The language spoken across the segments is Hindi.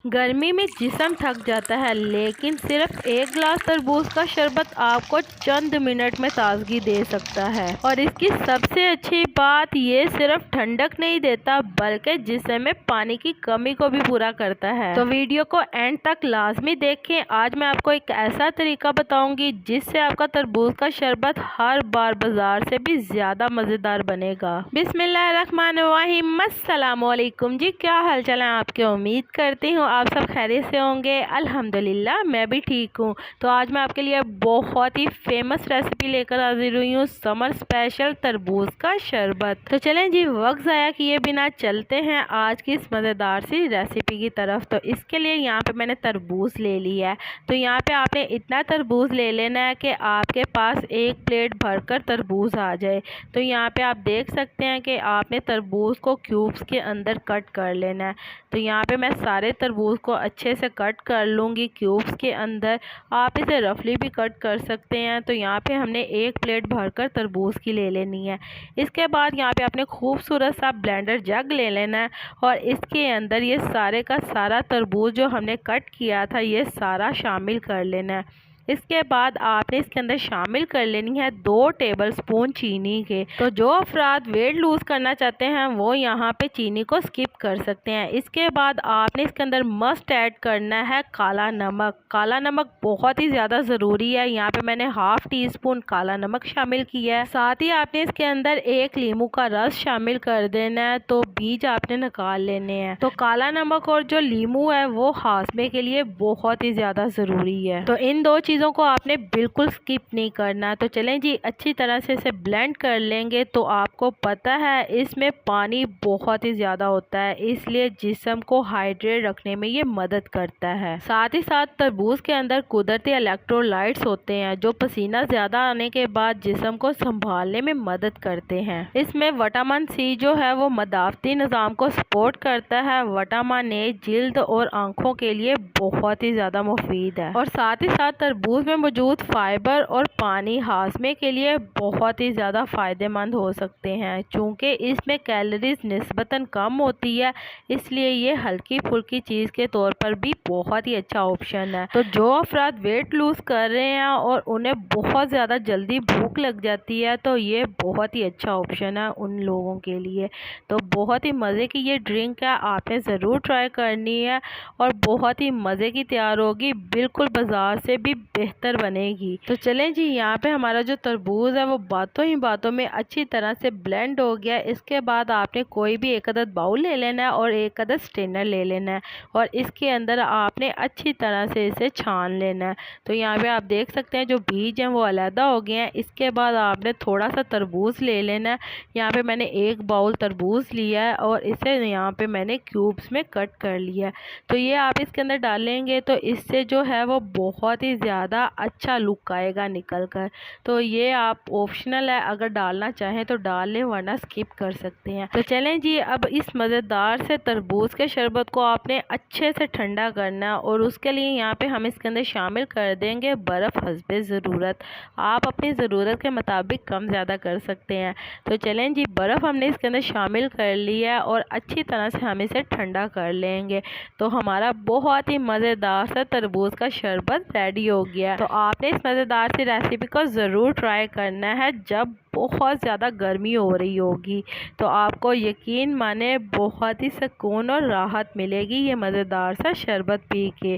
गर्मी में जिस्म थक जाता है, लेकिन सिर्फ एक गिलास तरबूज का शरबत आपको चंद मिनट में ताजगी दे सकता है। और इसकी सबसे अच्छी बात ये सिर्फ ठंडक नहीं देता, बल्कि जिस्म में पानी की कमी को भी पूरा करता है। तो वीडियो को एंड तक लाजमी देखें। आज मैं आपको एक ऐसा तरीका बताऊंगी जिससे आपका तरबूज का शरबत हर बार बाजार से भी ज्यादा मजेदार बनेगा। बिस्मिल्लाहिर्रहमानिर्रहीम। अस्सलाम वालेकुम जी, क्या हाल चाल है आपके? उम्मीद करती हूँ आप सब खैरियत से होंगे। अल्हम्दुलिल्लाह मैं भी ठीक हूँ। तो आज मैं आपके लिए बहुत ही फेमस रेसिपी लेकर हाजिर हुई हूँ, समर स्पेशल तरबूज का शरबत। तो चलें जी, वक्त ज़ाया किए बिना चलते हैं आज की इस मज़ेदार सी रेसिपी की तरफ। तो इसके लिए यहाँ पे मैंने तरबूज ले लिया है। तो यहाँ पे आपने इतना तरबूज ले लेना है कि आपके पास एक प्लेट भरकर तरबूज आ जाए। तो यहाँ पे आप देख सकते हैं कि आपने तरबूज को क्यूब्स के अंदर कट कर लेना है। तो यहाँ पे मैं सारे तरबूज को अच्छे से कट कर लूँगी क्यूब्स के अंदर। आप इसे रफली भी कट कर सकते हैं। तो यहाँ पे हमने एक प्लेट भरकर तरबूज की ले लेनी है। इसके बाद यहाँ पे आपने खूबसूरत सा ब्लेंडर जग ले लेना है और इसके अंदर ये सारे का सारा तरबूज जो हमने कट किया था ये सारा शामिल कर लेना है। इसके बाद आपने इसके अंदर शामिल कर लेनी है 2 टेबलस्पून चीनी के। तो जो अफराद वेट लूज़ करना चाहते हैं वो यहाँ पे चीनी को स्किप कर सकते हैं। इसके बाद आपने इसके अंदर मस्ट ऐड करना है काला नमक। काला नमक बहुत ही ज़्यादा ज़रूरी है। यहाँ पे मैंने हाफ टी स्पून काला नमक शामिल किया है। साथ ही आपने इसके अंदर एक लीमू का रस शामिल कर देना है, तो बीज आपने निकाल लेने हैं। तो काला नमक और जो लीमू है वो हाजमे के लिए बहुत ही ज़्यादा ज़रूरी है। तो इन दो चीज़ों को आपने बिल्कुल स्किप नहीं करना। तो चलें जी, अच्छी तरह से इसे ब्लेंड कर लेंगे। तो आपको पता है इसमें पानी बहुत ही ज़्यादा होता है, इसलिए जिस्म को हाइड्रेट रखने में ये मदद करता है। साथ ही साथ तरबूज के अंदर कुदरती इलेक्ट्रोलाइट्स होते हैं जो पसीना ज़्यादा आने के बाद जिस्म को संभालने में मदद करते हैं। इसमें विटामिन सी जो है वो मदाफती निज़ाम को सपोर्ट करता है। विटामिन ए जिल्द और आँखों के लिए बहुत ही ज़्यादा मुफीद है। और साथ ही साथ तरबूज में मौजूद फाइबर और पानी हाजमे के लिए बहुत ही ज़्यादा फ़ायदेमंद हो सकते हैं। चूँकि इसमें कैलोरीज निस्बतन कम होती है, इसलिए ये हल्की फुल्की चीज़ के तौर पर भी बहुत ही अच्छा ऑप्शन है। तो जो अफराद वेट लूज़ कर रहे हैं और उन्हें बहुत ज़्यादा जल्दी भूख लग जाती है, तो ये बहुत ही अच्छा ऑप्शन है उन लोगों के लिए। तो बहुत ही मज़े की ये ड्रिंक है, आपने ज़रूर ट्राई करनी है और बहुत ही मज़े की तैयार होगी, बिल्कुल बाज़ार से भी बेहतर बनेगी। तो चलें जी, यहाँ पे हमारा जो तरबूज है वो बातों ही बातों में अच्छी तरह से ब्लेंड हो गया। इसके बाद आपने कोई भी एक अदद बाउल ले लेना है और एक अदद स्ट्रेनर ले लेना है और इसके अंदर आपने अच्छी तरह से इसे छान लेना है। तो यहाँ पे आप देख सकते हैं जो बीज हैं वो अलहदा हो गए हैं। इसके बाद आपने थोड़ा सा तरबूज ले लेना है। यहाँ पे मैंने एक बाउल तरबूज लिया है और इसे यहाँ पे मैंने क्यूब्स में कट कर लिया है। तो ये आप इसके अंदर डालेंगे तो इससे जो है वो बहुत ही ज़्यादा अच्छा लुक आएगा निकल कर। तो ये आप ऑप्शनल है, अगर डालना चाहें तो डाल लें वरना स्किप कर सकते हैं। तो चलें जी, अब इस मज़ेदार से तरबूज के शरबत को आपने अच्छे से ठंडा करना है और उसके लिए यहाँ पे हम इसके अंदर शामिल कर देंगे बर्फ़ हस्बे ज़रूरत। आप अपनी ज़रूरत के मुताबिक कम ज़्यादा कर सकते हैं। तो चलें जी, बर्फ़ हमने इसके अंदर शामिल कर लिया है और अच्छी तरह से हम इसे ठंडा कर लेंगे। तो हमारा बहुत ही मज़ेदार सा तरबूज का शरबत रेडी हो गया। तो आपने इस मज़ेदार सी रेसिपी को ज़रूर ट्राई करना है जब बहुत ज़्यादा गर्मी हो रही होगी। तो आपको यकीन माने बहुत ही सुकून और राहत मिलेगी ये मज़ेदार सा शरबत पी के।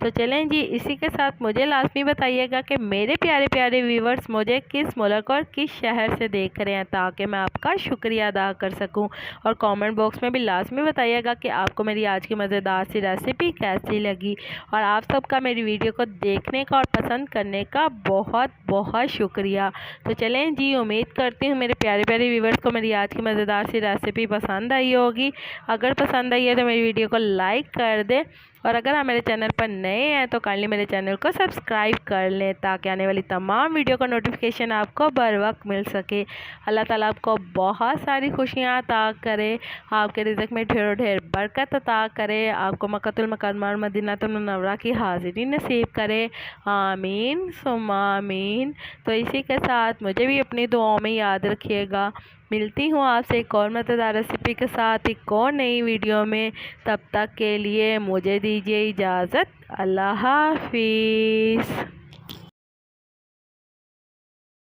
तो चलें जी, इसी के साथ मुझे लाजमी बताइएगा कि मेरे प्यारे प्यारे व्यूवर्स मुझे किस मुल्क और किस शहर से देख रहे हैं, ताकि मैं आपका शुक्रिया अदा कर सकूं। और कमेंट बॉक्स में भी लाजमी बताइएगा कि आपको मेरी आज की मज़ेदार सी रेसिपी कैसी लगी। और आप सबका मेरी वीडियो को देखने का और पसंद करने का बहुत बहुत शुक्रिया। तो चलें जी, उम्मीद करती हूँ मेरे प्यारे प्यारे व्यूवर्स को मेरी आज की मज़ेदार सी रेसिपी पसंद आई होगी। अगर पसंद आई है तो मेरी वीडियो को लाइक कर दें और अगर आप मेरे चैनल पर नए हैं तो काइंडली मेरे चैनल को सब्सक्राइब कर लें, ताकि आने वाली तमाम वीडियो का नोटिफिकेशन आपको बर वक्त मिल सके। अल्लाह ताला आपको बहुत सारी खुशियाँ अता करे, आपके रिज़्क़ में ढेरों ढेर बरकत अता करे, आपको मक्कतुल मुकर्रमा और मदीनातुल मुनव्वरा की हाज़िरी नसीब करे। आमीन सुम्मा आमीन। तो इसी के साथ मुझे भी अपनी दुआओं में याद रखिएगा। मिलती हूँ आपसे एक और मज़ेदार रेसिपी के साथ एक और नई वीडियो में। तब तक के लिए मुझे दीजिए इजाज़त। अल्लाह हाफिज़।